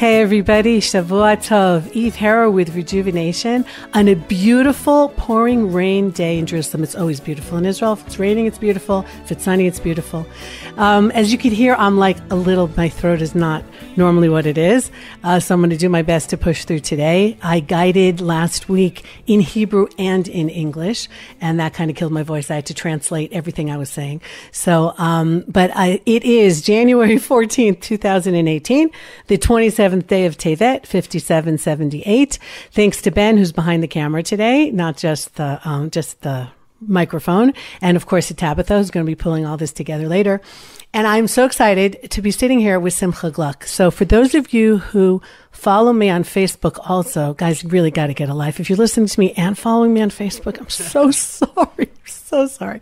Hey everybody, Shavua Tov, Eve Harrow with Rejuvenation on a beautiful pouring rain day in Jerusalem. It's always beautiful in Israel. If it's raining, it's beautiful. If it's sunny, it's beautiful. As you can hear, I'm like my throat is not normally what it is. So I'm going to do my best to push through today. I guided last week in Hebrew and in English, and that kind of killed my voice. I had to translate everything I was saying. So, it is January 14th, 2018, the 27th day of Tevet, 5778. Thanks to Ben, who's behind the camera today, not just the microphone. And of course, to Tabitha, who's going to be pulling all this together later. And I'm so excited to be sitting here with Simcha Gluck. So for those of you who follow me on Facebook also, guys, really got to get a life. If you're listening to me and following me on Facebook, I'm so sorry. So sorry.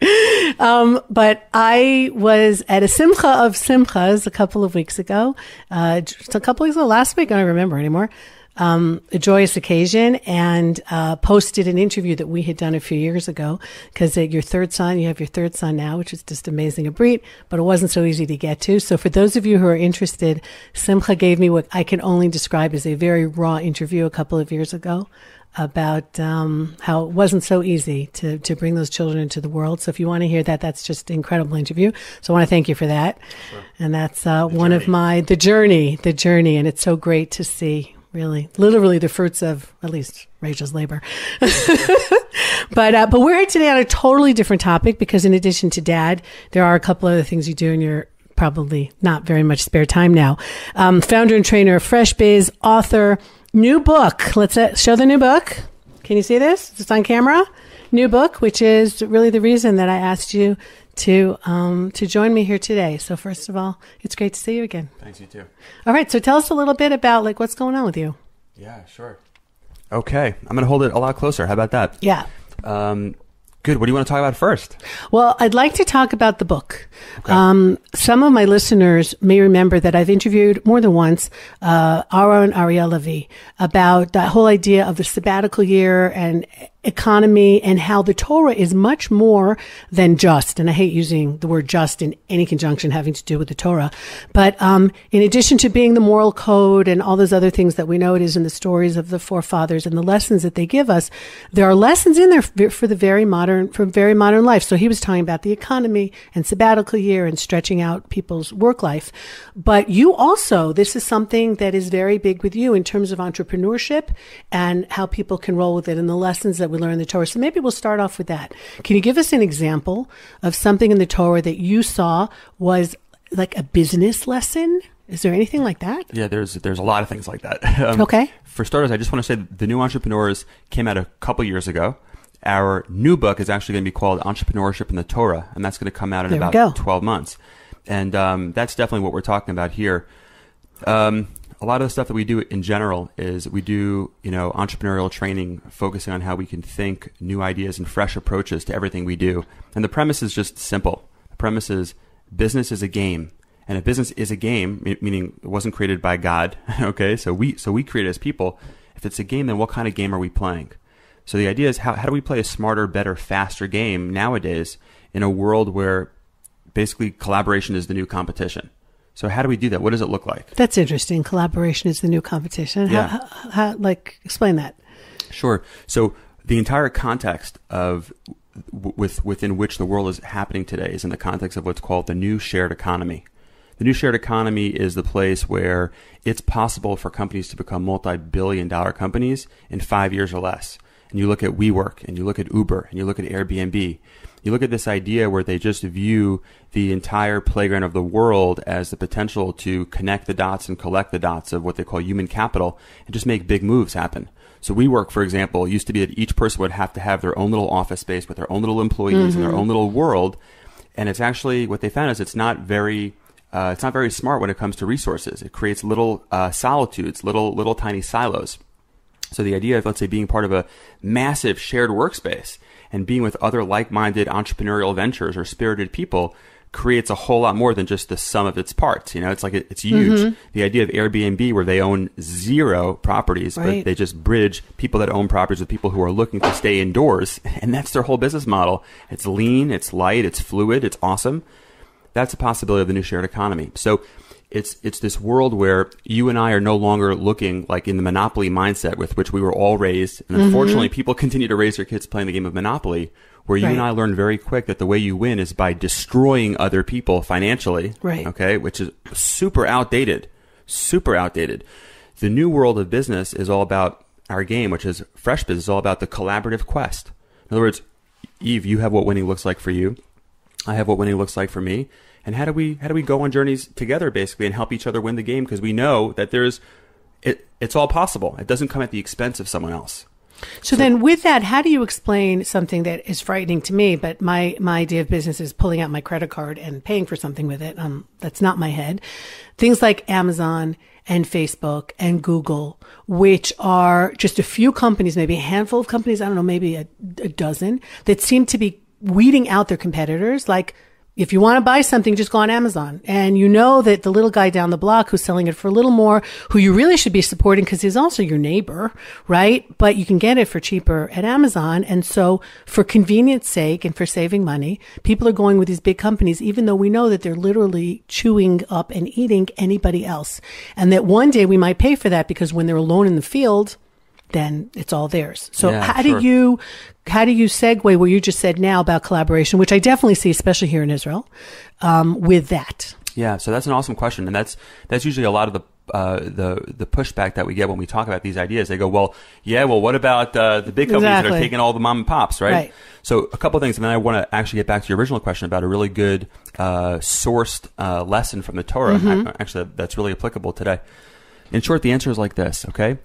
But I was at a Simcha of Simchas a couple of weeks ago. Last week, I don't remember anymore. A joyous occasion, and posted an interview that we had done a few years ago, because you have your third son now, which is just amazing, a brit, but it wasn't so easy to get to. So for those of you who are interested, Simcha gave me what I can only describe as a very raw interview a couple of years ago about how it wasn't so easy to bring those children into the world. So if you want to hear that, that's just an incredible interview. So I want to thank you for that. Sure. And that's the journey, and it's so great to see, really, literally the fruits of at least Rachel's labor. But we're here today on a totally different topic, because in addition to Dad, there are a couple other things you do in your probably not very much spare time now. Founder and trainer of Fresh Biz, author, new book. Let's show the new book. Can you see this? Is this on camera? New book, which is really the reason that I asked you to join me here today. So first of all, it's great to see you again. Thanks, you too. All right, so tell us a little bit about what's going on with you. Yeah, sure. Okay, I'm going to hold it a lot closer. How about that? Yeah. Good. What do you want to talk about first? Well, I'd like to talk about the book. Okay. Some of my listeners may remember that I've interviewed more than once Aaron Arielavi about that whole idea of the sabbatical year and economy, and how the Torah is much more than just, and I hate using the word just in any conjunction having to do with the Torah, but in addition to being the moral code and all those other things that we know it is in the stories of the forefathers and the lessons that they give us, there are lessons in there for very modern life. So he was talking about the economy and sabbatical year and stretching out people's work life. But you also, this is something that is very big with you in terms of entrepreneurship and how people can roll with it and the lessons that we learn in the Torah. So maybe we'll start off with that. Can you give us an example of something in the Torah that you saw was like a business lesson? Is there anything like that? Yeah, there's a lot of things like that. Okay. For starters, I just want to say the new Entrepreneurz came out a couple years ago. Our new book is actually going to be called Entrepreneurship in the Torah, and that's going to come out in about 12 months. And that's definitely what we're talking about here. A lot of the stuff that we do in general is we do, entrepreneurial training, focusing on how we can think new ideas and fresh approaches to everything we do. And the premise is just simple. The premise is business is a game. And if business is a game, meaning it wasn't created by God, okay? So we create it as people. If it's a game, then what kind of game are we playing? So the idea is how do we play a smarter, better, faster game nowadays in a world where basically collaboration is the new competition? So how do we do that? What does it look like? That's interesting. Collaboration is the new competition. Yeah. How explain that. Sure. So the entire context of within which the world is happening today is in the context of what's called the new shared economy. The new shared economy is the place where it's possible for companies to become multi-billion-dollar companies in 5 years or less. And you look at WeWork, and you look at Uber, and you look at Airbnb. You look at this idea where they just view the entire playground of the world as the potential to connect the dots and collect the dots of what they call human capital and just make big moves happen. So WeWork, for example, used to be that each person would have to have their own little office space with their own little employees and their own little world. And it's actually, what they found is it's not very smart when it comes to resources. It creates little solitudes, little tiny silos. So the idea of, let's say, being part of a massive shared workspace and being with other like-minded entrepreneurial ventures or spirited people creates a whole lot more than just the sum of its parts. It's like it's huge. The idea of Airbnb, where they own 0 properties, right, but they just bridge people that own properties with people who are looking to stay indoors, and that's their whole business model. It's lean, it's light, it's fluid, it's awesome. That's a possibility of the new shared economy. So it's this world where you and I are no longer looking like in the Monopoly mindset with which we were all raised. And unfortunately, people continue to raise their kids playing the game of Monopoly, where you and I learned very quick that the way you win is by destroying other people financially. Right. Okay. Which is super outdated. The new world of business is all about our game, which is Fresh Biz, is all about the collaborative quest. In other words, Eve, you have what winning looks like for you. I have what winning looks like for me. And how do we go on journeys together, basically, and help each other win the game? Because we know that it's all possible. It doesn't come at the expense of someone else. So then with that, how do you explain something that is frightening to me, but my idea of business is pulling out my credit card and paying for something with it. That's not my head. Things like Amazon and Facebook and Google, which are just a few companies, maybe a handful of companies, I don't know, maybe a dozen, that seem to be weeding out their competitors. Like, if you want to buy something, just go on Amazon. And you know that the little guy down the block who's selling it for a little more, who you really should be supporting because he's also your neighbor, right? But you can get it for cheaper at Amazon. And so for convenience sake and for saving money, people are going with these big companies, even though we know that they're literally chewing up and eating anybody else. And that one day we might pay for that because when they're alone in the field, then it's all theirs. So how do you segue what you just said now about collaboration, which I definitely see, especially here in Israel, with that? Yeah, so that's an awesome question, and that's usually a lot of the pushback that we get when we talk about these ideas. They go, well, what about the big companies that are taking all the mom and pops, right? So a couple of things, and then I want to actually get back to your original question about a really good sourced lesson from the Torah. Actually, that's really applicable today. In short, the answer is like this, okay?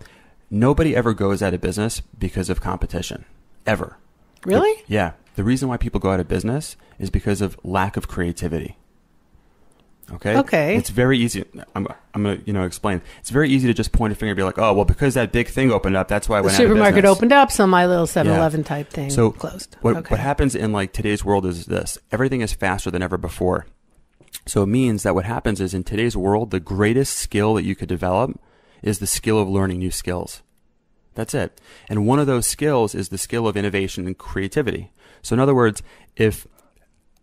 Nobody ever goes out of business because of competition, ever. Really? Yeah. The reason why people go out of business is because of lack of creativity. Okay. It's very easy. I'm going to explain. It's very easy to just point a finger and be like, oh, well, because that big thing opened up, that's why I went out of business. The supermarket opened up, so my little 7-Eleven type thing closed. What happens in like today's world is this: everything is faster than ever before. So it means that what happens is in today's world, the greatest skill that you could develop is the skill of learning new skills. That's it. And one of those skills is the skill of innovation and creativity. So in other words, if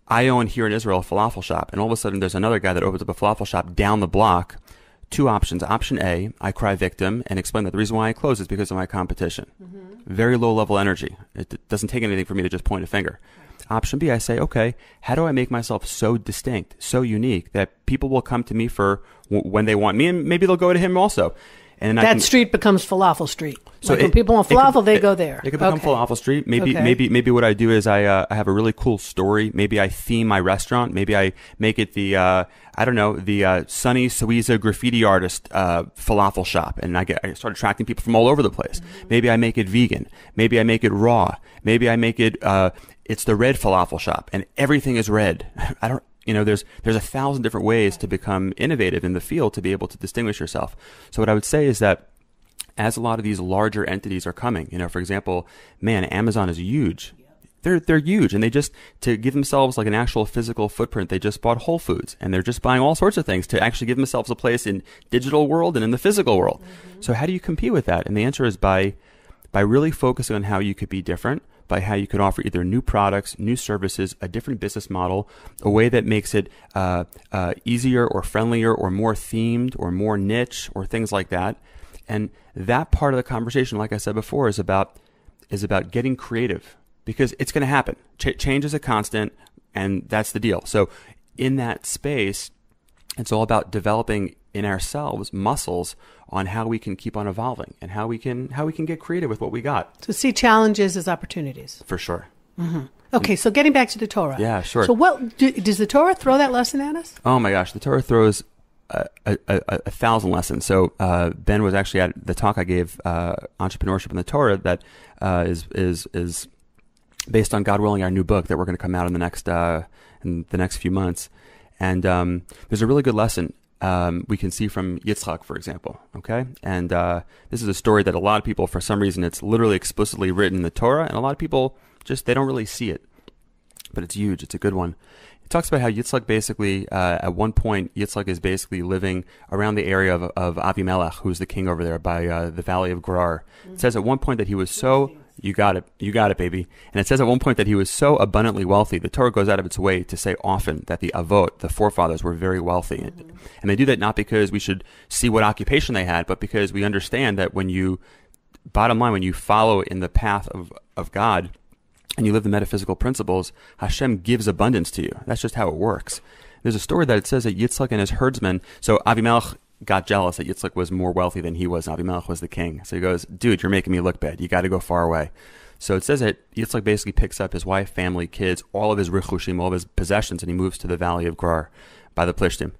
I own here in Israel a falafel shop, and all of a sudden there's another guy that opens up a falafel shop down the block, two options. Option A, I cry victim and explain that the reason why I closed is because of my competition. Very low level energy. It doesn't take anything for me to just point a finger. Option B, I say, okay, how do I make myself so distinct, so unique that people will come to me for when they want me, and maybe they'll go to him also. And that street becomes Falafel Street. So when people want falafel, they go there. It could become Falafel Street. Maybe what I do is I have a really cool story. Maybe I theme my restaurant. Maybe I make it the Sunny Suiza graffiti artist falafel shop, and I start attracting people from all over the place. Maybe I make it vegan. Maybe I make it raw. Maybe I make it it's the red falafel shop, and everything is red. There's 1,000 different ways to become innovative in the field to be able to distinguish yourself. So what I would say is that as a lot of these larger entities are coming, for example, Amazon is huge. They're huge, and they just, to give themselves like an actual physical footprint, they just bought Whole Foods, and they're just buying all sorts of things to actually give themselves a place in digital world and in the physical world. So how do you compete with that? And the answer is by really focusing on how you could be different, by how you could offer either new products, new services, a different business model, a way that makes it easier or friendlier or more themed or more niche or things like that. And that part of the conversation, like I said before, is about getting creative, because it's going to happen. Change is a constant, and that's the deal. So in that space, it's all about developing in ourselves muscles on how we can keep on evolving and how we can get creative with what we got. So see challenges as opportunities. For sure. Okay, so getting back to the Torah. Yeah, sure. So does the Torah throw that lesson at us? Oh my gosh, the Torah throws a 1,000 lessons. So Ben was actually at the talk I gave, Entrepreneurship in the Torah, that is based on, God willing, our new book that we're going to come out in the next few months. And there's a really good lesson we can see from Yitzchak, for example. Okay, and this is a story that a lot of people, for some reason, it's literally explicitly written in the Torah, and a lot of people they don't really see it, but it's huge. It's a good one. It talks about how Yitzchak basically, at one point, Yitzchak is basically living around the area of Avimelech, who's the king over there by the valley of Gerar. It says at one point that he was so You got it. You got it, baby. And it says at one point that he was so abundantly wealthy. The Torah goes out of its way to say often that the avot, the forefathers, were very wealthy. Mm-hmm. And they do that not because we should see what occupation they had, but because we understand that bottom line, when you follow in the path of God and you live the metaphysical principles, Hashem gives abundance to you. That's just how it works. There's a story that it says that Yitzchak and his herdsmen, so Avimelech got jealous that Yitzchak was more wealthy than he was, and Avimelech was the king. So he goes, dude, you're making me look bad. You got to go far away. So it says that Yitzchak basically picks up his wife, family, kids, all of his rechushim, all of his possessions, and he moves to the valley of Gerar by the Plishtim.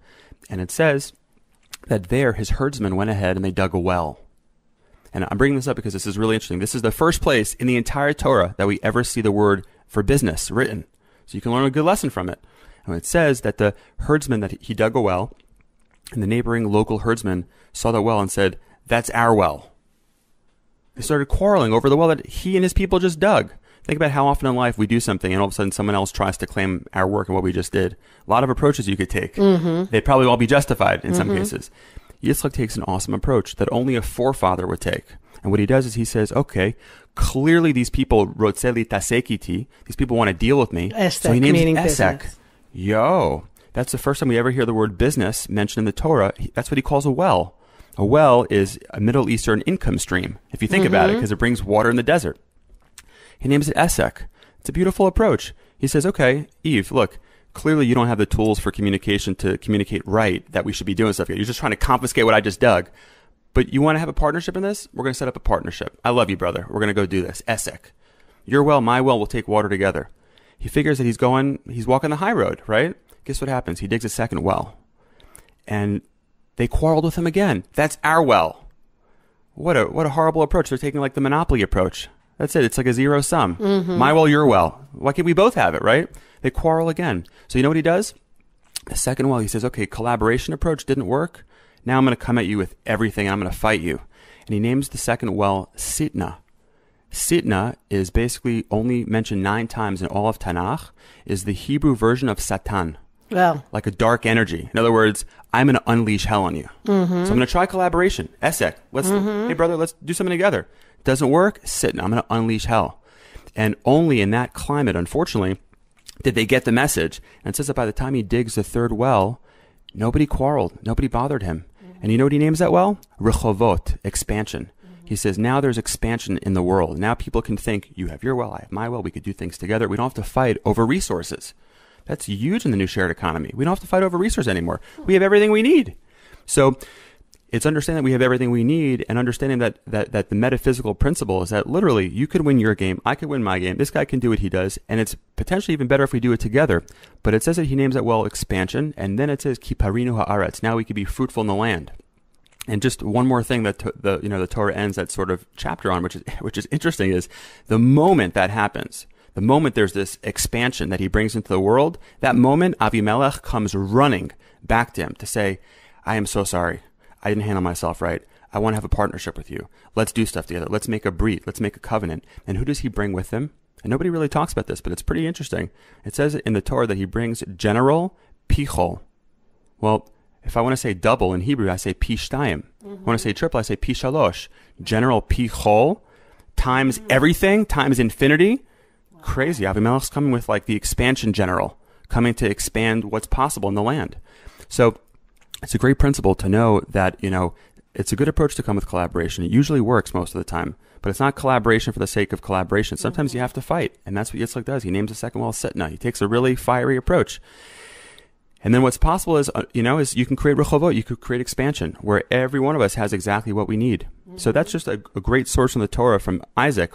And it says that there his herdsmen went ahead and they dug a well. And I'm bringing this up because this is really interesting. This is the first place in the entire Torah that we ever see the word for business written. So you can learn a good lesson from it. And it says that the herdsman, that he dug a well, and the neighboring local herdsman saw the well and said, that's our well. They started quarreling over the well that he and his people just dug. Think about how often in life we do something and all of a sudden someone else tries to claim our work and what we just did. A lot of approaches you could take. Mm-hmm. They'd probably all be justified in some cases. Yitzchak takes an awesome approach that only a forefather would take. And what he does is he says, okay, clearly these people, rotzeli tasekiti, these people want to deal with me. So he names it Esek. Yo, that's the first time we ever hear the word business mentioned in the Torah. That's what he calls a well. A well is a Middle Eastern income stream, if you think about it, because it brings water in the desert. He names it Esek. It's a beautiful approach. He says, okay, Eve, look, clearly you don't have the tools for communication to communicate right that we should be doing stuff here. You're just trying to confiscate what I just dug. But you want to have a partnership in this? We're going to set up a partnership. I love you, brother. We're going to go do this. Esek. Your well, my well, we'll take water together. He figures that he's walking the high road, right? Guess what happens? He digs a second well. And they quarreled with him again. That's our well. What a horrible approach. They're taking like the monopoly approach. That's it. It's like a zero sum. Mm-hmm. My well, your well. Why can't we both have it, right? They quarrel again. So you know what he does? The second well, he says, okay, collaboration approach didn't work. Now I'm going to come at you with everything and I'm going to fight you. And he names the second well Sitna. Sitna is basically only mentioned 9 times in all of Tanach, is the Hebrew version of Satan. Well, like a dark energy. In other words, I'm going to unleash hell on you. Mm-hmm. So I'm going to try collaboration. Esek. Hey brother, let's do something together. Doesn't work? Sitna. I'm going to unleash hell. And only in that climate, unfortunately, did they get the message. And it says that by the time he digs the third well, nobody quarreled. Nobody bothered him. And you know what he names that well? Rechovot, expansion. He says, now there's expansion in the world. Now people can think, you have your well, I have my well. We could do things together. We don't have to fight over resources. That's huge in the new shared economy. We don't have to fight over resources anymore. We have everything we need. So it's understanding that we have everything we need and understanding that the metaphysical principle is that literally you could win your game. I could win my game. This guy can do what he does. And it's potentially even better if we do it together. But it says that he names that well expansion. And then it says kiparinu haaretz. Now we could be fruitful in the land. And just one more thing that the Torah ends that sort of chapter on, which is interesting, is the moment that happens, the moment there's this expansion that he brings into the world, that moment Avimelech comes running back to him to say, I am so sorry. I didn't handle myself right. I want to have a partnership with you. Let's do stuff together. Let's make a brit. Let's make a covenant. And who does he bring with him? And nobody really talks about this, but it's pretty interesting. It says in the Torah that he brings general pichol. Well, if I want to say double in Hebrew, I say pi shtayim. I want to say triple, I say pi shalosh. General pichol times everything, times infinity. Wow. Crazy. Avimelech's coming with like the expansion general, coming to expand what's possible in the land. So it's a great principle to know that, it's a good approach to come with collaboration. It usually works most of the time, but it's not collaboration for the sake of collaboration. Sometimes you have to fight, and that's what Yitzchak does. He names the second well Sitna. He takes a really fiery approach. And then what's possible is, is you can create rechovot, you could create expansion, where every one of us has exactly what we need. Mm-hmm. So that's just a great source from the Torah from Isaac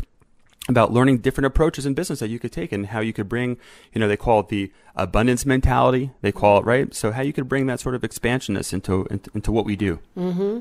about learning different approaches in business that you could take and how you could bring, they call it the abundance mentality, they call it, right? So how you could bring that sort of expansionness into what we do. Mm-hmm.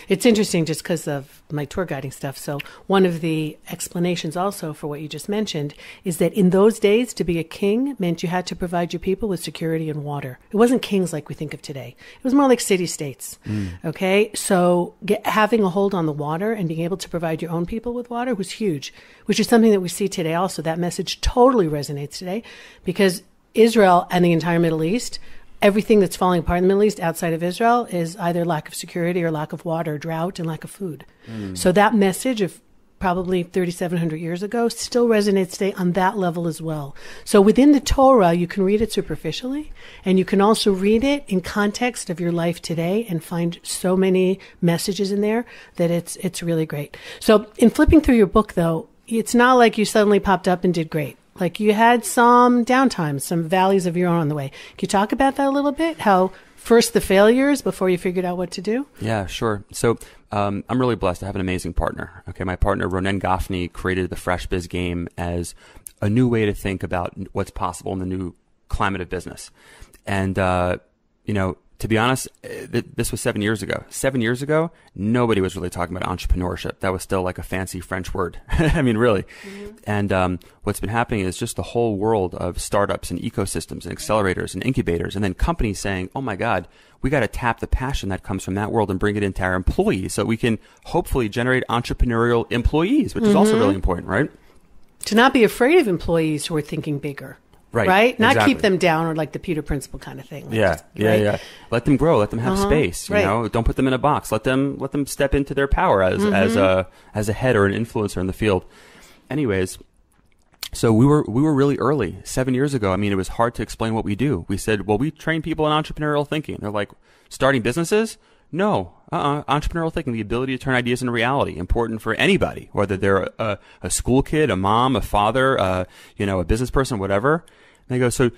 It's interesting just because of my tour guiding stuff. So one of the explanations also for what you just mentioned is that in those days, to be a king meant you had to provide your people with security and water. It wasn't kings like we think of today. It was more like city-states. Okay? So having a hold on the water and being able to provide your own people with water was huge, which is something that we see today also. That message totally resonates today because Israel and the entire Middle East, everything that's falling apart in the Middle East outside of Israel is either lack of security or lack of water, drought, and lack of food. So that message of probably 3,700 years ago still resonates today on that level as well. So within the Torah, you can read it superficially, and you can also read it in context of your life today and find so many messages in there that it's really great. So in flipping through your book, though, it's not like you suddenly popped up and did great. Like you had some downtime, some valleys of your own on the way. Can you talk about that a little bit? How first the failures before you figured out what to do? Yeah, sure. So I'm really blessed. I have an amazing partner. Okay, my partner, Ronen Gafni, created the Fresh Biz game as a new way to think about what's possible in the new climate of business. And, to be honest, this was 7 years ago. 7 years ago, nobody was really talking about entrepreneurship. That was still like a fancy French word. I mean, really. Mm-hmm. And what's been happening is just the whole world of startups and ecosystems and accelerators and incubators, and then companies saying, oh my God, we got to tap the passion that comes from that world and bring it into our employees so we can hopefully generate entrepreneurial employees, which is also really important, right? To not be afraid of employees who are thinking bigger. Right? Not exactly. keep them down or like the Peter Principle kind of thing. Like Yeah. Let them grow. Let them have space. You know, don't put them in a box. Let them step into their power as a head or an influencer in the field. Anyways, so we were really early 7 years ago. I mean, it was hard to explain what we do. We said, well, we train people in entrepreneurial thinking. They're like, starting businesses? No. Entrepreneurial thinking, the ability to turn ideas into reality, important for anybody, whether they're a school kid, a mom, a father, a business person, whatever. And they go,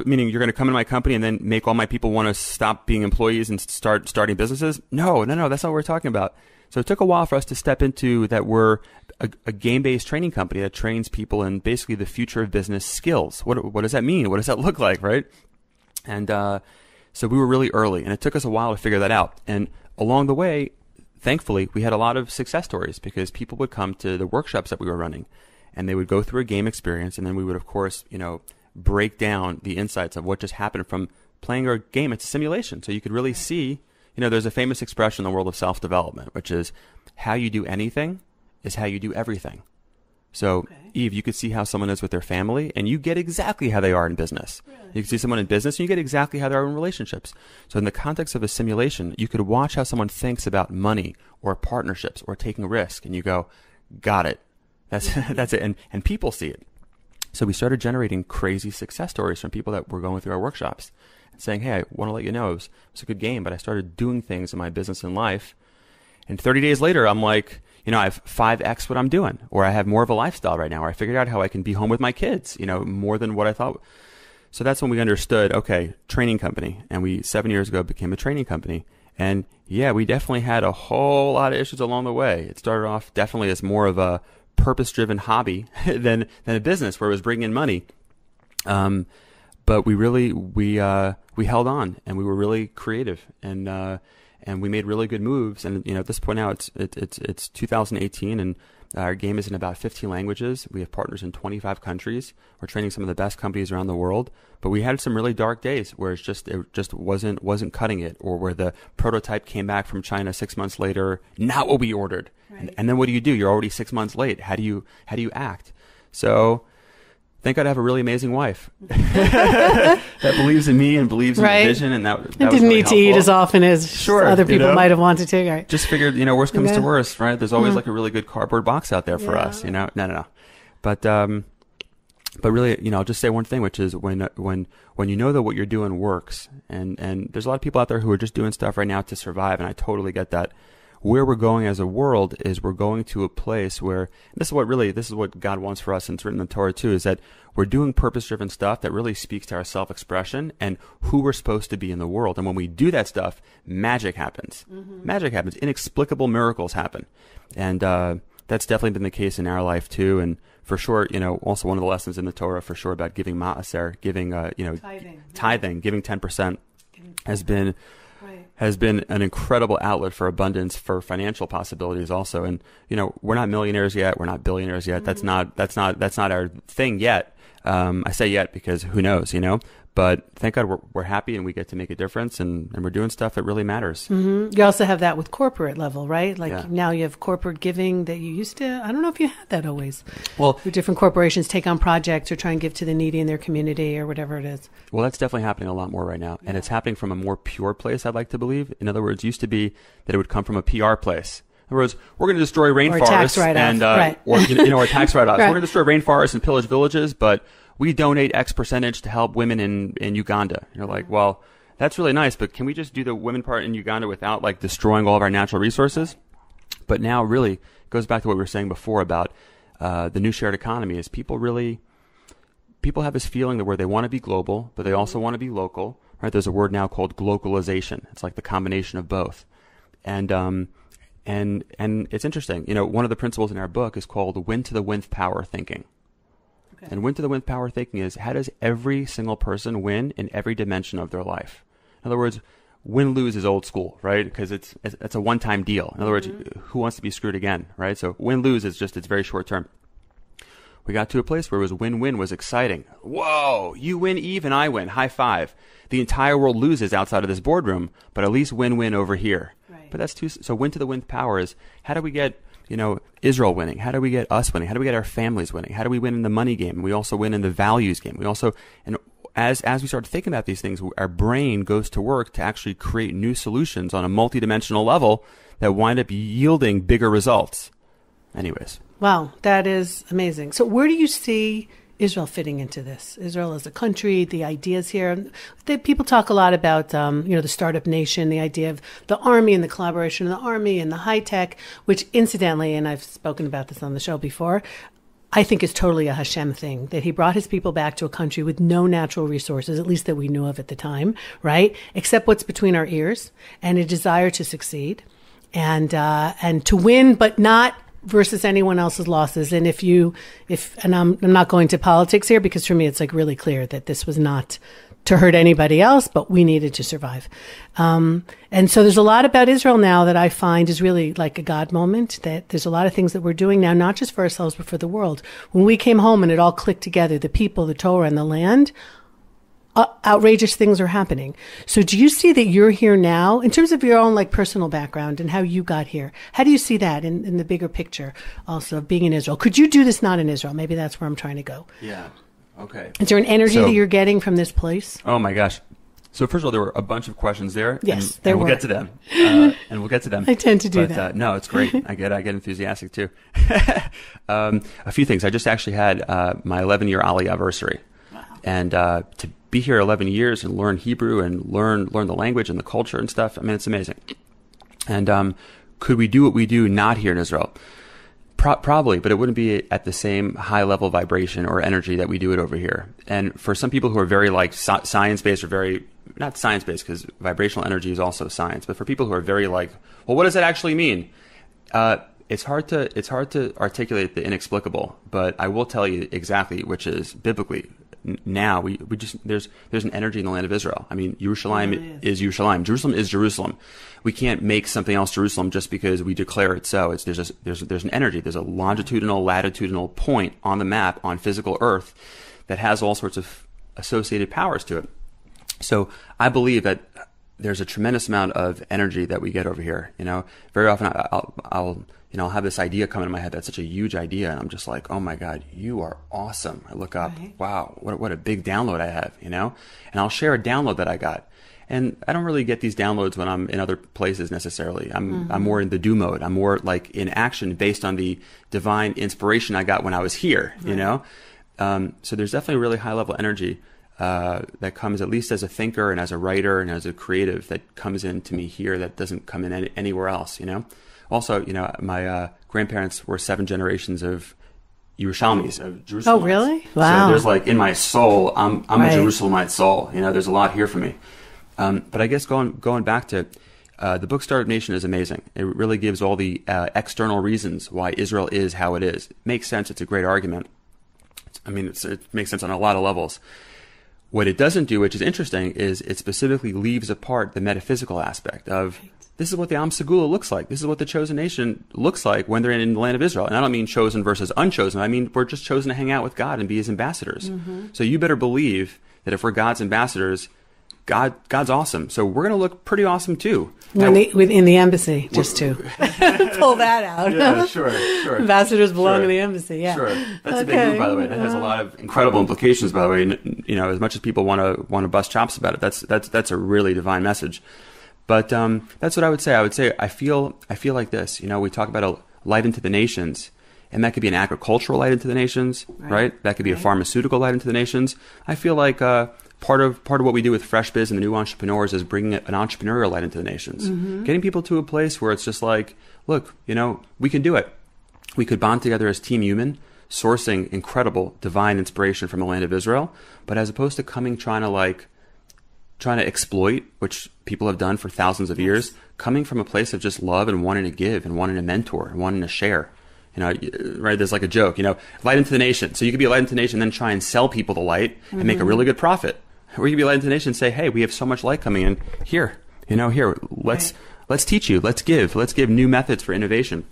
meaning you're going to come into my company and then make all my people want to stop being employees and start starting businesses? No, that's not what we're talking about. So it took a while for us to step into that we're a game-based training company that trains people in basically the future of business skills. What does that mean? What does that look like, right? And so we were really early, and it took us a while to figure that out. And along the way, thankfully, we had a lot of success stories because people would come to the workshops that we were running, and they would go through a game experience, and then we would, of course, break down the insights of what just happened from playing our game. It's a simulation, so you could really see, there's a famous expression in the world of self-development, which is how you do anything is how you do everything. So, Eve, you could see how someone is with their family, and you get exactly how they are in business. Really? You can see someone in business, and you get exactly how they are in relationships. So in the context of a simulation, you could watch how someone thinks about money or partnerships or taking risk, and you go, got it. That's it. And people see it. So we started generating crazy success stories from people that were going through our workshops and saying, hey, I want to let you know it was a good game, but I started doing things in my business and life. And 30 days later, I'm like, I have 5X what I'm doing, or I have more of a lifestyle right now, or I figured out how I can be home with my kids, more than what I thought. So that's when we understood, okay, training company. And we, 7 years ago, became a training company. And yeah, we definitely had a whole lot of issues along the way. It started off definitely as more of a purpose-driven hobby than a business where it was bringing in money. But we really, we held on, and we were really creative, and we made really good moves. And at this point now, it's 2018, and our game is in about 15 languages. We have partners in 25 countries. We're training some of the best companies around the world. But we had some really dark days where it just wasn't cutting it, or where the prototype came back from China 6 months later, not what we ordered. Right. And then what do? You're already 6 months late. How do you act? So thank God I have a really amazing wife that believes in me and believes in the vision, and that didn't was really need to eat as often as other people might have wanted to. Right? Just figured, worst comes to worst, right? There's always like a really good cardboard box out there for us, No. But really, I'll just say one thing, which is when you know that what you're doing works, and there's a lot of people out there who are just doing stuff right now to survive, and I totally get that. Where we're going as a world is we're going to a place where this is what God wants for us, and it's written in the Torah too, is that we're doing purpose-driven stuff that really speaks to our self-expression and who we're supposed to be in the world. And when we do that stuff, magic happens. Mm-hmm. Magic happens. Inexplicable miracles happen. And that's definitely been the case in our life too. And for sure, also one of the lessons in the Torah for sure about giving ma'aser, giving, tithing, giving 10% has been an incredible outlet for abundance, for financial possibilities also. And, we're not millionaires yet. We're not billionaires yet. Mm-hmm. That's not our thing yet. I say yet because who knows, but thank God we're happy, and we get to make a difference, and we're doing stuff that really matters. Mm-hmm. You also have that with corporate level, right? Now you have corporate giving that you used to, I don't know if you had that always. Well, different corporations take on projects or try and give to the needy in their community or whatever it is. Well, that's definitely happening a lot more right now. And it's happening from a more pure place, I'd like to believe. In other words, it used to be that it would come from a PR place. other words, we're going to destroy rainforests and or tax write-offs. We're going to destroy rainforests and pillage villages, but we donate X percentage to help women in Uganda. You're like, well, that's really nice, but can we just do the women part in Uganda without like destroying all of our natural resources? But now really it goes back to what we were saying before about the new shared economy is people have this feeling that where they want to be global, but they also want to be local, right? There's a word now called globalization. It's like the combination of both. And it's interesting. You know, one of the principles in our book is called win to the win power thinking. Okay. And win to the win power thinking is how does every single person win in every dimension of their life? In other words, win-lose is old school, right? Because it's a one-time deal. In other words, who wants to be screwed again, right? So win-lose is just, it's very short term. We got to a place where it was win-win was exciting. Whoa, you win, Eve, and I win. High five. The entire world loses outside of this boardroom, but at least win-win over here. Right. But that's too, so win to the win power is how do we get, you know, Israel winning? How do we get us winning? How do we get our families winning? How do we win in the money game? We also win in the values game. We also, and as we start thinking about these things, our brain goes to work to actually create new solutions on a multidimensional level that wind up yielding bigger results. Anyways. Wow, that is amazing. So where do you see Israel fitting into this? Israel as a country, the ideas here. People talk a lot about, the startup nation, the idea of the army and the collaboration of the army and the high tech, which incidentally, and I've spoken about this on the show before, I think is totally a Hashem thing, that he brought his people back to a country with no natural resources, at least that we knew of at the time, right? Except what's between our ears and a desire to succeed and to win, but not versus anyone else's losses. And I'm not going to politics here because for me, it's like really clear that this was not to hurt anybody else, but we needed to survive. And so there's a lot about Israel now that I find is really like a God moment, that there's a lot of things that we're doing now, not just for ourselves, but for the world. When we came home and it all clicked together, the people, the Torah, and the land, outrageous things are happening. So do you see that you're here now in terms of your own like personal background and how you got here? How do you see that in the bigger picture also of being in Israel? Could you do this not in Israel? Maybe that's where I'm trying to go. Yeah. Okay. Is there an energy that you're getting from this place? Oh my gosh. So first of all, there were a bunch of questions there. Yes, and we'll get to them. And we'll get to them. I tend to do that. No, it's great. I get enthusiastic too. A few things. I just actually had my 11-year Aliyah anniversary. Wow. And to be here 11 years and learn Hebrew and learn the language and the culture and stuff, I mean, it's amazing. And could we do what we do not here in Israel? Probably, but it wouldn't be at the same high level vibration or energy that we do it over here. And for some people who are very like science-based or very, not science-based because vibrational energy is also science, but for people who are very like, well, what does that actually mean? It's hard to articulate the inexplicable, but I will tell you exactly, which is biblically, now we just there's an energy in the land of Israel. I mean, Yerushalayim is Yerushalayim. Jerusalem is Jerusalem. We can't make something else Jerusalem just because we declare it so. There's an energy. There's a longitudinal, latitudinal point on the map on physical Earth that has all sorts of associated powers to it. So I believe that there's a tremendous amount of energy that we get over here. You know, very often I'll have this idea come into my head that's such a huge idea, and I'm just like, oh my God, you are awesome. I look up, right. Wow, what a big download I have, you know? And I'll share a download that I got. And I don't really get these downloads when I'm in other places necessarily. I'm more in the do mode. I'm more like in action based on the divine inspiration I got when I was here, right. You know? So there's definitely a really high level energy that comes at least as a thinker and as a writer and as a creative that comes into me here that doesn't come in anywhere else, you know? Also, you know, my grandparents were 7 generations of Yerushalmis, of Jerusalem. Oh, really? Wow. So there's like in my soul, I'm right. A Jerusalemite soul. You know, there's a lot here for me. But I guess going back to the book Startup Nation is amazing. It really gives all the external reasons why Israel is how it is. It makes sense. It's a great argument. It makes sense on a lot of levels. What it doesn't do, which is interesting, is it specifically leaves apart the metaphysical aspect of this is what the Am Segula looks like. This is what the chosen nation looks like when they're in the land of Israel. And I don't mean chosen versus unchosen. I mean we're just chosen to hang out with God and be his ambassadors. Mm-hmm. So you better believe that if we're God's ambassadors, God's awesome. So we're going to look pretty awesome too. In the embassy, just to pull that out. Yeah, sure. Ambassadors belong in the embassy, yeah. Sure. That's a big move, by the way. That has a lot of incredible implications, by the way. And, you know, as much as people want to bust chops about it, that's a really divine message. But that's what I would say. I feel like this. We talk about a light into the nations, and that could be an agricultural light into the nations, right? That could be a pharmaceutical light into the nations. I feel like part of what we do with Fresh Biz and the new entrepreneurs is bringing an entrepreneurial light into the nations, getting people to a place where it's just like, look, we can do it. We could bond together as Team Human, sourcing incredible divine inspiration from the land of Israel, but as opposed to trying to exploit, which people have done for thousands of years, coming from a place of just love and wanting to give and wanting to mentor and wanting to share. Right? There's like a joke, light into the nation. So you could be a light into the nation and then try and sell people the light and make a really good profit. Or you could be a light into the nation and say, hey, we have so much light coming in here. Let's teach you. Let's give new methods for innovation.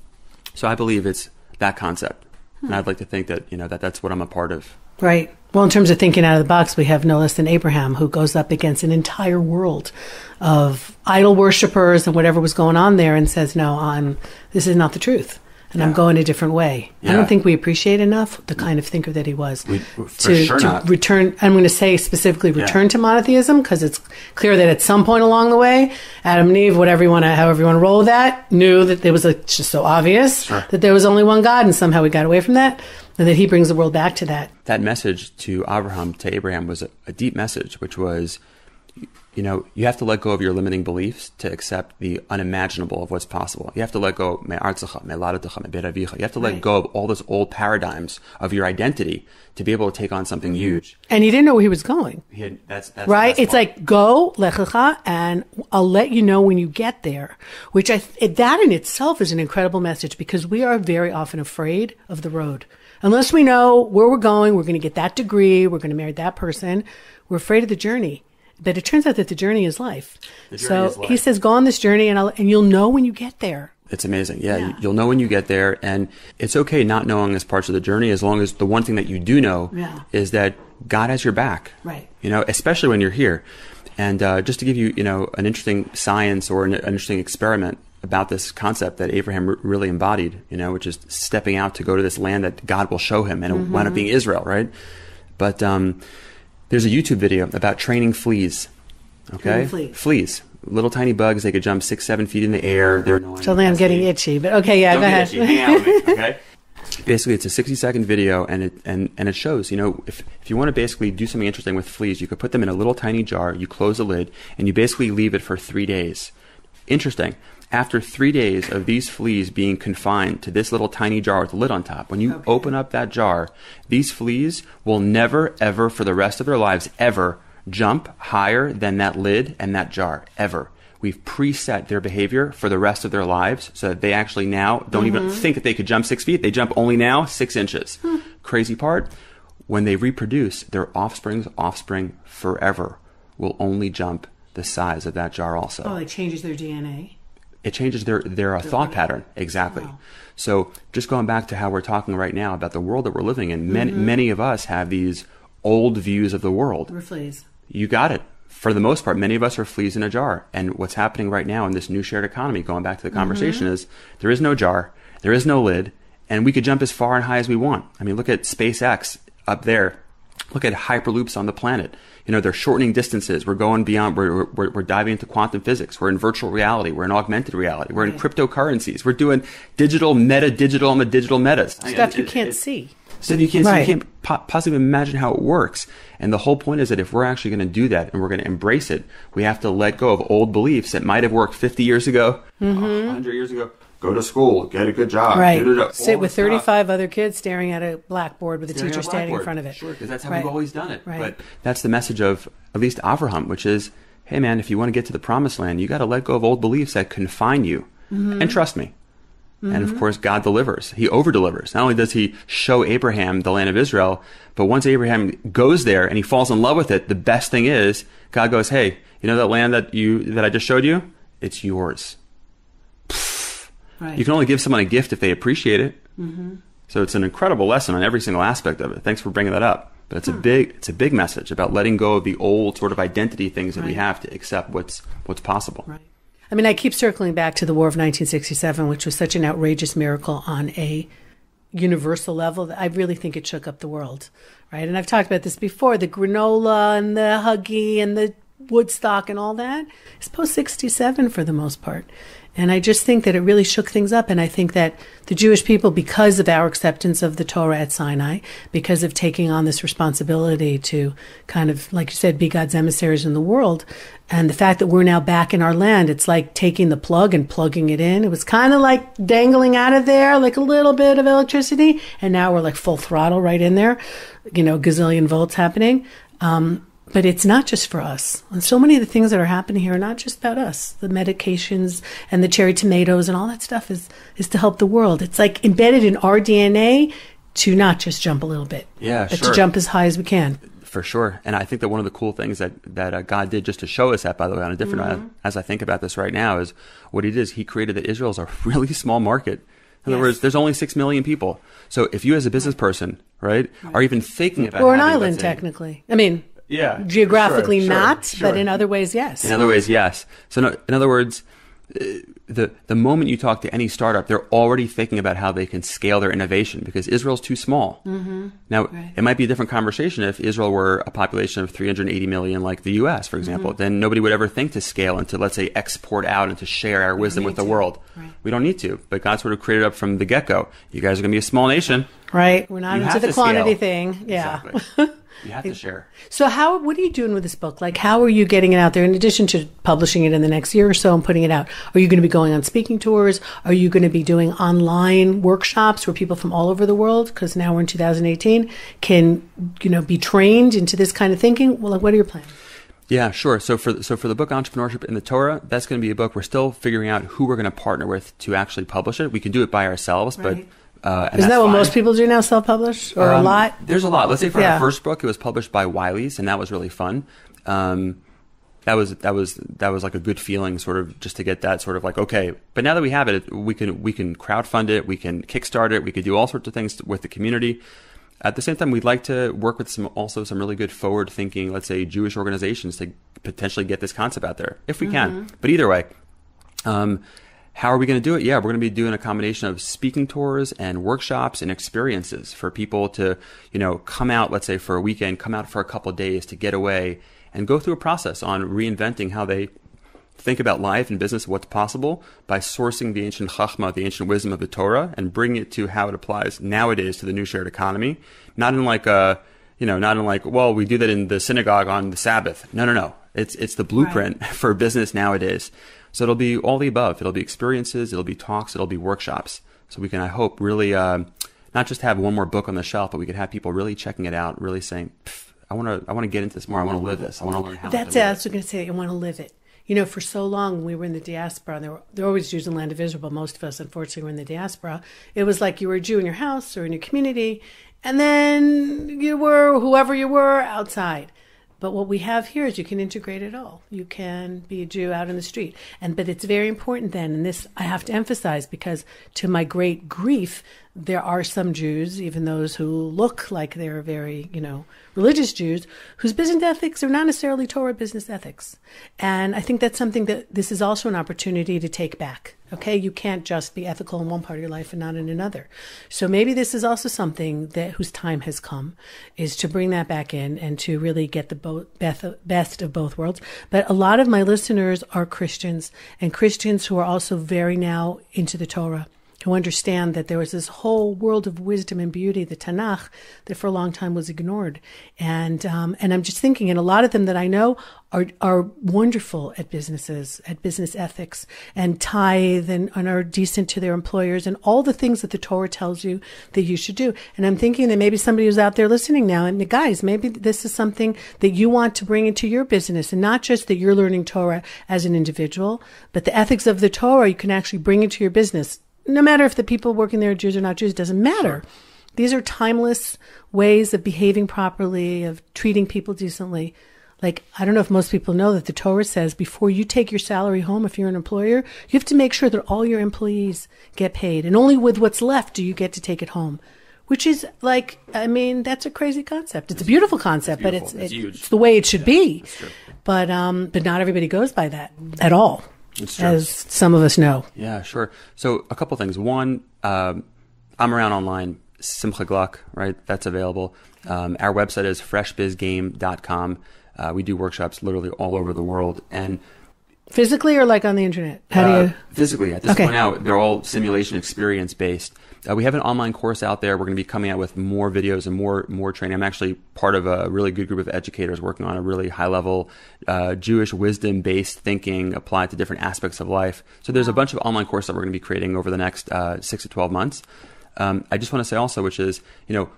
So I believe it's that concept. And I'd like to think that, that's what I'm a part of. Right. Well, in terms of thinking out of the box, we have no less than Abraham, who goes up against an entire world of idol worshipers and whatever was going on there and says, no, this is not the truth. And I'm going a different way. Yeah. I don't think we appreciate enough the kind of thinker that he was to return. I'm going to say specifically return to monotheism, because it's clear that at some point along the way, Adam and Eve, however you want to roll with that, knew that there was just so obvious that there was only one God, and somehow we got away from that, and that he brings the world back to that. That message to Abraham was a deep message, which was, you have to let go of your limiting beliefs to accept the unimaginable of what's possible. You have to let go you have to let go of all those old paradigms of your identity to be able to take on something huge. And he didn't know where he was going. That's right. It's like, go, lechacha, and I'll let you know when you get there, which that in itself is an incredible message, because we are very often afraid of the road. Unless we know where we're going, we're going to get that degree, we're going to marry that person, we're afraid of the journey. But it turns out that the journey is life. He says, go on this journey and you'll know when you get there. It's amazing. Yeah, you'll know when you get there. And it's okay not knowing as parts of the journey, as long as the one thing that you do know is that God has your back. Right. Especially when you're here. And just to give you, an interesting science or an interesting experiment about this concept that Abraham really embodied, which is stepping out to go to this land that God will show him. And it wound up being Israel, right? But there's a YouTube video about training fleas. Okay? Fleas. Little tiny bugs. They could jump 6-7 feet in the air. They're annoying. Suddenly I'm getting itchy, but okay, Don't go ahead. Itchy. Hang out with me, okay? Basically, it's a 60-second video, and it shows, if you want to basically do something interesting with fleas, you could put them in a little tiny jar, you close the lid, and you basically leave it for 3 days. Interesting. After 3 days of these fleas being confined to this little tiny jar with the lid on top, when you open up that jar, these fleas will never, ever, for the rest of their lives, ever jump higher than that lid and that jar, ever. We've preset their behavior for the rest of their lives so that they actually now don't even think that they could jump 6 feet. They jump only now 6 inches. Crazy part, when they reproduce, their offspring forever will only jump the size of that jar also. Oh, it changes their DNA. It changes their thought pattern. Exactly. Wow. So just going back to how we're talking right now about the world that we're living in, many of us have these old views of the world. We're fleas. You got it. For the most part, many of us are fleas in a jar. And what's happening right now in this new shared economy, going back to the conversation, is there is no jar, there is no lid, and we could jump as far and high as we want. I mean, look at SpaceX up there. Look at hyperloops on the planet. They're shortening distances. We're going beyond. We're diving into quantum physics. We're in virtual reality. We're in augmented reality. We're in cryptocurrencies. We're doing digital metas. Stuff you can't see. Stuff you can't see. You can't possibly imagine how it works. And the whole point is that if we're actually going to do that and we're going to embrace it, we have to let go of old beliefs that might have worked 50 years ago, 100 years ago. Go to school, get a good job. Right. Sit with 35 other kids staring at a blackboard with a teacher standing in front of it. Sure, because that's how we've always done it. Right. But that's the message of at least Avraham, which is, hey man, if you want to get to the promised land, you got to let go of old beliefs that confine you. And trust me. And of course, God delivers. He over-delivers. Not only does he show Abraham the land of Israel, but once Abraham goes there and he falls in love with it, the best thing is God goes, hey, that land that I just showed you? It's yours. Right. You can only give someone a gift if they appreciate it. So it's an incredible lesson on every single aspect of it. Thanks for bringing that up. But it's a big message about letting go of the old sort of identity things that we have to accept what's possible. Right. I mean, I keep circling back to the War of 1967, which was such an outrageous miracle on a universal level that I really think it shook up the world. Right. And I've talked about this before, the granola and the Huggy and the Woodstock and all that is post 67 for the most part. And I just think that it really shook things up. And I think that the Jewish people, because of our acceptance of the Torah at Sinai, because of taking on this responsibility to kind of, like you said, be God's emissaries in the world, and the fact that we're now back in our land, it's like taking the plug and plugging it in. It was kind of like dangling out of there, like a little bit of electricity. And now we're like full throttle right in there, gazillion volts happening. But it's not just for us. And so many of the things that are happening here are not just about us. The medications and the cherry tomatoes and all that stuff is to help the world. It's like embedded in our DNA to not just jump a little bit, but to jump as high as we can. For sure. And I think that one of the cool things that God did, just to show us that, by the way, on a different, as I think about this right now, is what he did is he created that Israel is a really small market. In other words, there's only 6 million people. So if you as a business person, right, are even thinking about or an island, technically. I mean, geographically not, but in other ways, yes. In other ways, yes. So in other words, the moment you talk to any startup, they're already thinking about how they can scale their innovation because Israel's too small. Now, it might be a different conversation if Israel were a population of 380 million like the U.S., for example. Then nobody would ever think to scale and to, let's say, export out and to share our wisdom with the world. We don't need to, but God sort of created it up from the get-go. You guys are going to be a small nation. Right. We're not into the quantity thing. Yeah. Exactly. You have to share. So what are you doing with this book? Like, how are you getting it out there in addition to publishing it in the next year or so and putting it out? Are you going to be going on speaking tours? Are you going to be doing online workshops where people from all over the world, because now we're in 2018, can, be trained into this kind of thinking? Well, like, what are your plans? Yeah, sure. So for the book Entrepreneurship in the Torah, that's going to be a book. We're still figuring out who we're going to partner with to actually publish it. We can do it by ourselves, but isn't that what most people do now, self-publish, or a lot? There's a lot. Let's say for our first book, it was published by Wiley's, and that was really fun. That was like a good feeling, sort of, just to get that sort of like, okay. But now that we have it, we can crowdfund it, we can kickstart it, we could do all sorts of things with the community. At the same time, we'd like to work with some really good forward-thinking, let's say, Jewish organizations to potentially get this concept out there, if we can. But either way. How are we going to do it? Yeah, we're going to be doing a combination of speaking tours and workshops and experiences for people to, come out, let's say for a weekend, come out for a couple of days to get away and go through a process on reinventing how they think about life and business, what's possible by sourcing the ancient chachma, the ancient wisdom of the Torah, and bringing it to how it applies nowadays to the new shared economy. Not in like, well, we do that in the synagogue on the Sabbath. No. It's the blueprint for business nowadays. So it'll be all the above. It'll be experiences, it'll be talks, it'll be workshops. So we can, I hope, really not just have one more book on the shelf, but we could have people really checking it out, really saying, I want to get into this more. I want to live this. I want to learn how to live it. That's what I was going to say. I want to live it. For so long we were in the diaspora, and there were always Jews in the land of Israel, but most of us, unfortunately, were in the diaspora. It was like you were a Jew in your house or in your community, and then you were whoever you were outside. But what we have here is you can integrate it all. You can be a Jew out in the street. But it's very important then, and this I have to emphasize, because to my great grief, there are some Jews, even those who look like they're very, religious Jews, whose business ethics are not necessarily Torah business ethics. And I think that's something that this is also an opportunity to take back. Okay, you can't just be ethical in one part of your life and not in another. So maybe this is also something whose time has come, is to bring that back in and to really get the best of both worlds. But a lot of my listeners are Christians, and Christians who are also very now into the Torah, who understand that there was this whole world of wisdom and beauty, the Tanach, that for a long time was ignored. And I'm just thinking, and a lot of them that I know are wonderful at businesses, at business ethics, and tithe and are decent to their employers, and all the things that the Torah tells you that you should do. And I'm thinking that maybe somebody who's out there listening now, and guys, maybe this is something that you want to bring into your business, and not just that you're learning Torah as an individual, but the ethics of the Torah you can actually bring into your business. No matter if the people working there are Jews or not Jews, doesn't matter. These are timeless ways of behaving properly, of treating people decently. Like, I don't know if most people know that the Torah says before you take your salary home, if you're an employer, you have to make sure that all your employees get paid. And only with what's left do you get to take it home. Which is like, that's a crazy concept. It's a beautiful concept, but it's the way it should be. But not everybody goes by that at all. As some of us know. Yeah, sure. So a couple things. One, I'm around online, Simcha Gluck, right? That's available. Our website is freshbizgame.com. We do workshops literally all over the world. And physically or like on the internet? How do you? Physically. At this point now, they're all simulation experience based. We have an online course out there. We're going to be coming out with more videos and more training. I'm actually part of a really good group of educators working on a really high level Jewish wisdom based thinking applied to different aspects of life. So there's a bunch of online courses that we're going to be creating over the next 6 to 12 months. I just want to say also, which is,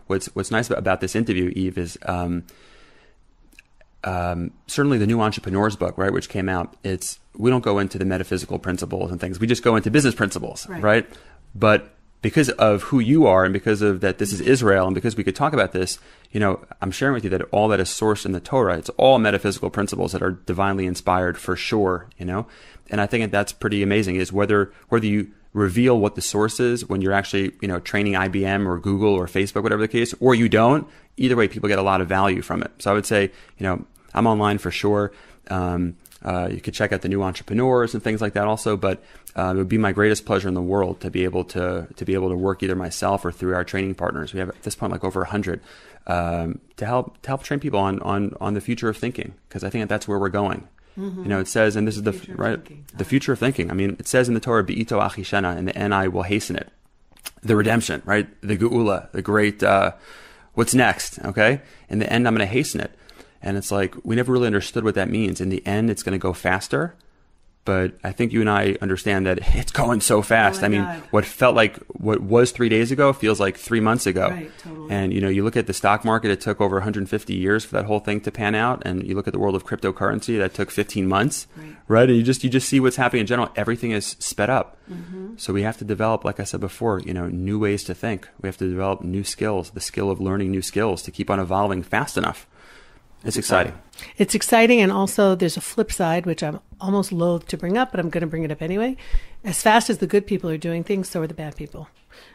what's nice about this interview, Eve, is certainly the new Entrepreneurz book, right, which came out. We don't go into the metaphysical principles and things. We just go into business principles, right? But because of who you are and because of that this is Israel and because we could talk about this, I'm sharing with you that all that is sourced in the Torah, it's all metaphysical principles that are divinely inspired for sure, And I think that's pretty amazing is whether you reveal what the source is when you're actually, training IBM or Google or Facebook, whatever the case, or you don't, either way, people get a lot of value from it. So I would say, I'm online for sure. You could check out the new Entrepreneurz and things like that also, but it would be my greatest pleasure in the world to be able to work either myself or through our training partners. We have at this point like over 100 to help train people on the future of thinking, because I think that's where we're going. Mm-hmm. It says, and this is the future of thinking. I mean, it says in the Torah, "Be'ito achishana," in the end I will hasten it. The redemption, right? The geula, the great. What's next? Okay, in the end I'm going to hasten it. And it's like, we never really understood what that means. In the end, it's going to go faster. But I think you and I understand that it's going so fast. God. What was 3 days ago feels like 3 months ago. Right, totally. And, you look at the stock market, it took over 150 years for that whole thing to pan out. And you look at the world of cryptocurrency, that took 15 months. Right? And you just see what's happening in general. Everything is sped up. Mm-hmm. So we have to develop, like I said before, new ways to think. We have to develop new skills, the skill of learning new skills to keep on evolving fast enough. It's exciting. It's exciting, and also there's a flip side, which I'm almost loath to bring up, but I'm going to bring it up anyway. As fast as the good people are doing things, so are the bad people.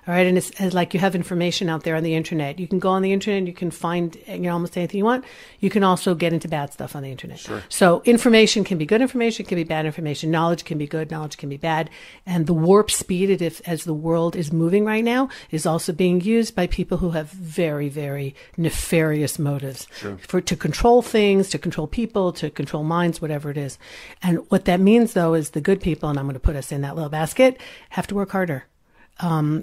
All right, and it's like you have information out there on the internet. You can go on the internet and you can find almost anything you want. You can also get into bad stuff on the internet. Sure. So information can be good information, can be bad information. Knowledge can be good, knowledge can be bad. And the warp speed, as the world is moving right now, is also being used by people who have very, very nefarious motives. Sure. To control things, to control people, to control minds, whatever it is. And what that means, though, is the good people, and I'm going to put us in that little basket, have to work harder.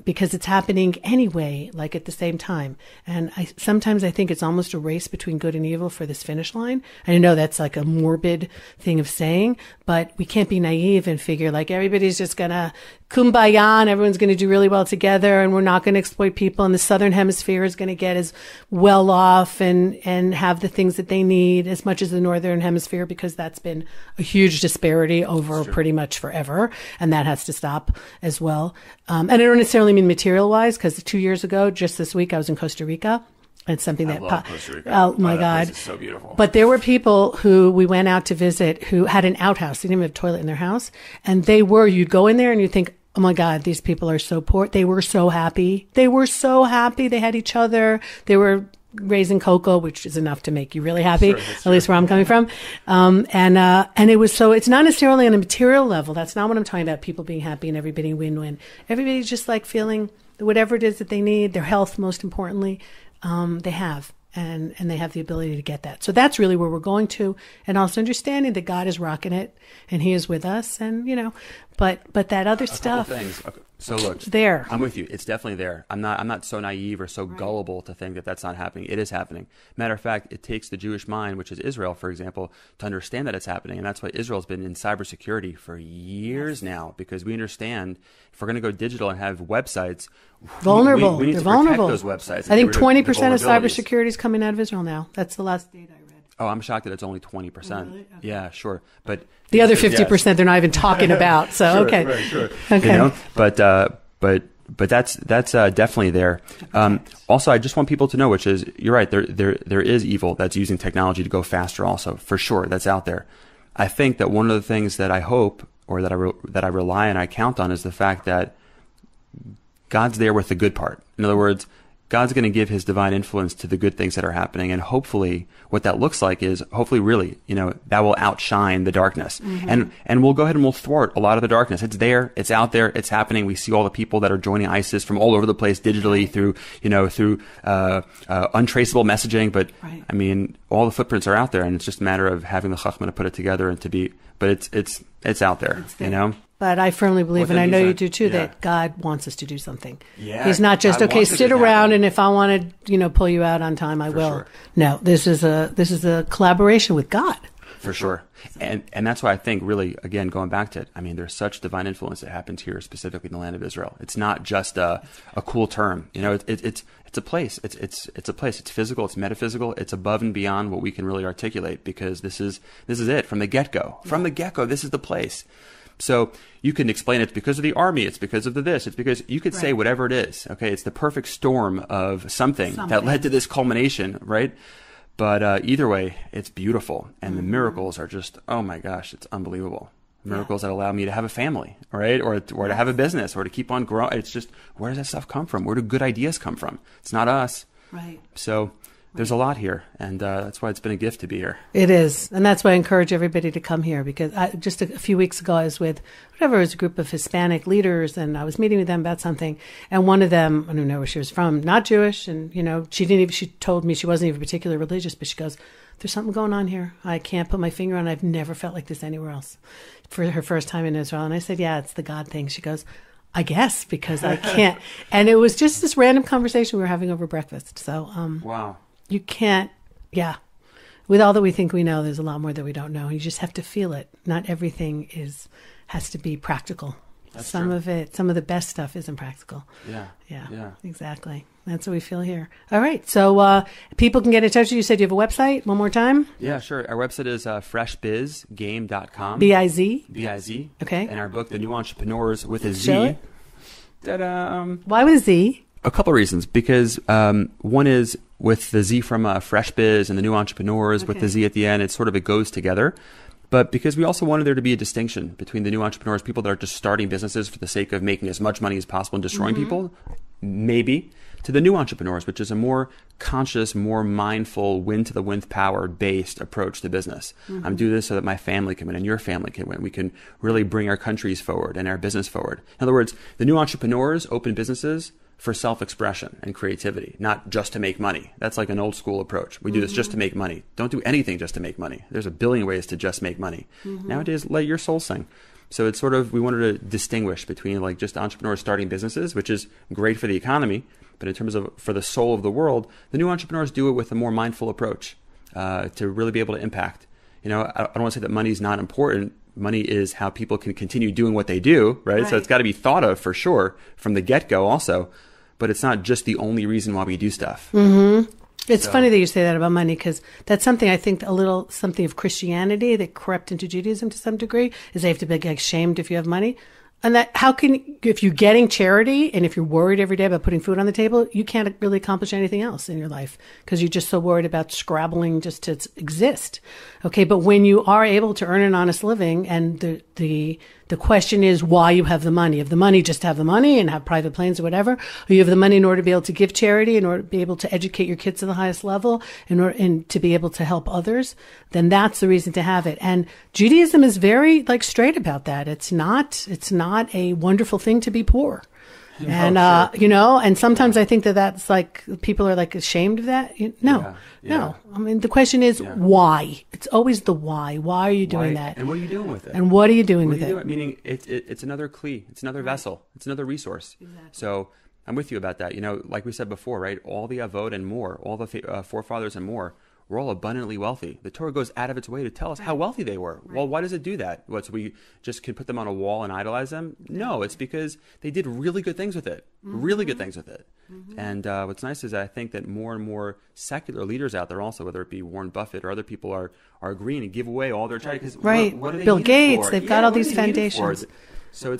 Because it's happening anyway, like at the same time. And sometimes I think it's almost a race between good and evil for this finish line. I know that's like a morbid thing of saying, but we can't be naive and figure like everybody's just gonna kumbaya and everyone's gonna do really well together and we're not gonna exploit people and the Southern Hemisphere is gonna get as well off and have the things that they need as much as the Northern Hemisphere, because that's been a huge disparity over pretty much forever. And that has to stop as well. And I don't necessarily mean material-wise, because 2 years ago, just this week, I was in Costa Rica. It's something I love Costa Rica. Oh my God, it's so beautiful. But there were people who we went out to visit who had an outhouse. They didn't even have a toilet in their house, and you'd go in there and you'd think, oh my God, these people are so poor. They were so happy. They were so happy. They had each other. They were raising cocoa, which is enough to make you really happy, at least where I'm coming from. And it was so, it's not necessarily on a material level. That's not what I'm talking about. People being happy and everybody win-win. Everybody's just like feeling whatever it is that they need, their health, most importantly, they have. And they have the ability to get that. So that's really where we're going to. And also understanding that God is rocking it and he is with us. And, but that other stuff. Things. Okay. So look, it's there. I'm with you. It's definitely there. I'm not so naive or so gullible to think that that's not happening. It is happening. Matter of fact, it takes the Jewish mind, which is Israel, for example, to understand that it's happening. And that's why Israel's been in cybersecurity for years now, because we understand if we're going to go digital and have websites, vulnerable. We need They're to vulnerable. Protect those websites. I think 20% of cybersecurity is coming out of Israel now. That's the last data I read. Oh, I'm shocked that it's only 20%. Oh, really? Okay. Yeah, sure. But the other 50% they're not even talking about. So, sure, okay. Right, sure. Okay. But that's definitely there. Also, I just want people to know, which is, you're right, there is evil that's using technology to go faster also, for sure. That's out there. I think that one of the things that I hope, or that I rely and I count on, is the fact that God's there with the good part. In other words, God's going to give his divine influence to the good things that are happening. And hopefully what that looks like is hopefully really, that will outshine the darkness. And we'll go ahead and we'll thwart a lot of the darkness. It's there. It's out there. It's happening. We see all the people that are joining ISIS from all over the place digitally through untraceable messaging. But I mean, all the footprints are out there, and it's just a matter of having the chachma to put it together and to be, but it's out there, But I firmly believe, and I know you do too, that God wants us to do something. Yeah, he's not just, okay, sit around and if I want to, pull you out on time, I will. Sure. No, this is a collaboration with God. For sure. And that's why I think really, again, going back to it, I mean, there's such divine influence that happens here, specifically in the land of Israel. It's not just a cool term. It's a place. It's a place. It's physical. It's metaphysical. It's above and beyond what we can really articulate, because this is it from the get-go. From the get-go, this is the place. So you can explain it's because of the army, it's because of this, it's because you could say whatever it is. Okay, it's the perfect storm of something that led to this culmination, right? But either way, it's beautiful, and the miracles are just, oh my gosh, it's unbelievable. Miracles that allow me to have a family, right, or to have a business, or to keep on growing. It's just, where does that stuff come from? Where do good ideas come from? It's not us, right? So there's a lot here, and that's why it's been a gift to be here. It is, and that's why I encourage everybody to come here, because just a few weeks ago I was with it was a group of Hispanic leaders, and I was meeting with them about something, and one of them, I don't know where she was from, not Jewish, and she told me she wasn't even particularly religious, but she goes, there's something going on here. I can't put my finger on it. I've never felt like this anywhere else. For her first time in Israel, and I said, yeah, it's the God thing. She goes, I guess, because I can't. And it was just this random conversation we were having over breakfast. So, wow. You can't, with all that we think we know, there's a lot more that we don't know. You just have to feel it. Not everything has to be practical. That's some true. Some of the best stuff isn't practical. Yeah, exactly. That's what we feel here. All right. So people can get in touch with you. You said you have a website. One more time. Yeah, sure. Our website is freshbizgame.com. B-I-Z? B-I-Z. Okay. And our book, The New Entrepreneurz, with a Z. Ta-da. Why with a Z? A couple of reasons. Because one is with the Z from Fresh Biz and The New Entrepreneurz, with the Z at the end, it goes together. But because we also wanted there to be a distinction between the new entrepreneurs, people that are just starting businesses for the sake of making as much money as possible and destroying people, maybe, to the new entrepreneurs, which is a more conscious, more mindful, win-to-the-wind power-based approach to business. I'm doing this so that my family can win and your family can win. We can really bring our countries forward and our business forward. In other words, the new entrepreneurs open businesses for self-expression and creativity, not just to make money. That's like an old school approach. We do this just to make money. Don't do anything just to make money. There's a billion ways to just make money. Nowadays, let your soul sing. So it's we wanted to distinguish between like just entrepreneurs starting businesses, which is great for the economy, but in terms of for the soul of the world, the new entrepreneurs do it with a more mindful approach to really be able to impact. I don't want to say that money is not important. Money is how people can continue doing what they do, right? So it's got to be thought of for sure from the get-go also. But it's not just the only reason why we do stuff. It's funny that you say that about money, because that's something I think something of Christianity that crept into Judaism to some degree, is they have to be ashamed if you have money. And that if you're getting charity and if you're worried every day about putting food on the table, you can't really accomplish anything else in your life because you're just so worried about scrabbling just to exist. Okay. But when you are able to earn an honest living, and the question is why you have the money. You have the money just to have the money and have private planes or whatever, or you have the money in order to be able to give charity, in order to be able to educate your kids to the highest level, and to be able to help others, then that's the reason to have it. And Judaism is very straight about that. It's not a wonderful thing to be poor. And, and sometimes I think that's people are ashamed of that. No. I mean, the question is why? It's always the why. Why are you doing that? And what are you doing with it? Meaning it's another kli. It's another vessel. It's another resource. Exactly. So I'm with you about that. Like we said before, right? All the avot and more, all the forefathers and more, we're all abundantly wealthy. The Torah goes out of its way to tell us how wealthy they were. Well, why does it do that? So we just can put them on a wall and idolize them? No, it's because they did really good things with it. Really good things with it. And what's nice is I think that more and more secular leaders out there also, whether it be Warren Buffett or other people, are agreeing to give away all their charity. What do they Bill Gates, they've got all these foundations. So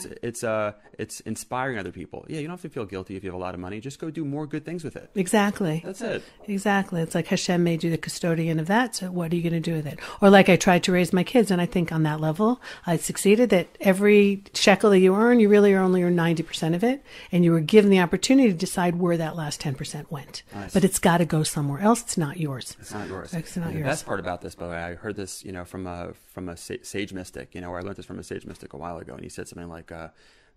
it's inspiring other people. Yeah, you don't have to feel guilty if you have a lot of money. Just go do more good things with it. Exactly. That's it. Exactly. It's like Hashem made you the custodian of that. So what are you going to do with it? Or like I tried to raise my kids, and I think on that level, I succeeded. That every shekel that you earn, you really only earn 90% of it, and you were given the opportunity to decide where that last 10% went. Nice. But it's got to go somewhere else. It's not yours. It's not yours. It's not and yours. The best part about this, by the way, I heard this, from a sage mystic, where I learned this from a sage mystic a while ago, and he said something like,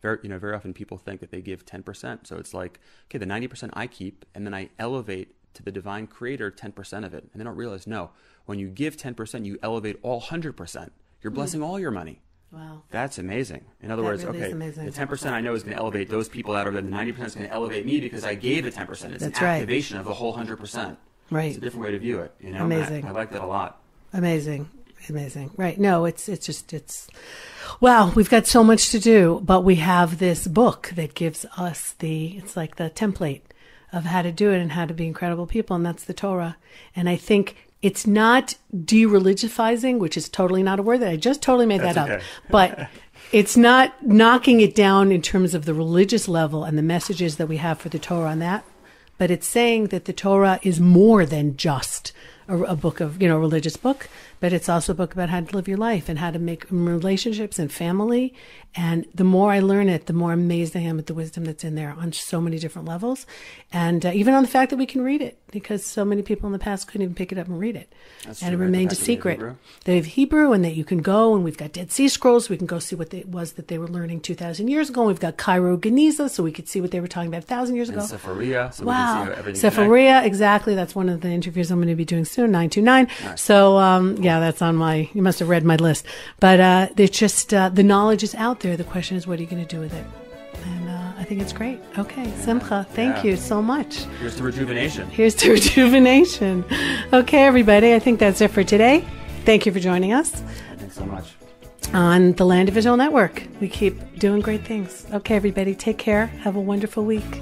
very often people think that they give 10%. So it's like, okay, the 90% I keep, and then I elevate to the divine creator 10% of it. And they don't realize, no, when you give 10%, you elevate all 100%. You're blessing all your money. Wow. That's amazing. In other words, really okay, is amazing. the 10% I know is going to elevate those people out of it. The 90% is going to elevate me because I gave the 10%. It's That's an right. activation of the whole 100%. Right. It's a different way to view it. Amazing. I like that a lot. Amazing. Right. No, it's wow, we've got so much to do, but we have this book that gives us it's like the template of how to do it and how to be incredible people. And that's the Torah. And I think it's not de-religifying, which is totally not a word that I just totally made that up, but it's not knocking it down in terms of the religious level and the messages that we have for the Torah on that. But it's saying that the Torah is more than just a book of, religious book, but it's also a book about how to live your life and how to make relationships and family. And the more I learn it, the more amazed I am at the wisdom that's in there on so many different levels. And even on the fact that we can read it, because so many people in the past couldn't even pick it up and read it. That's and true, it remained a secret. They have Hebrew, and that you can go, and we've got Dead Sea Scrolls. We can go see what it was that they were learning 2,000 years ago. We've got Cairo Geniza, so we could see what they were talking about 1,000 years ago. And Sepharia, so wow. we can see everything. Sepharia, exactly. That's one of the interviews I'm going to be doing soon, 929. Nice. So, that's on you must have read my list. But it's just, the knowledge is out there. The question is, what are you going to do with it? And I think it's great. Okay, Simcha, thank you so much. Here's to Rejuvenation. Here's to Rejuvenation. Okay, everybody, I think that's it for today. Thank you for joining us. Thanks so much. On the Land of Israel Network. We keep doing great things. Okay, everybody, take care. Have a wonderful week.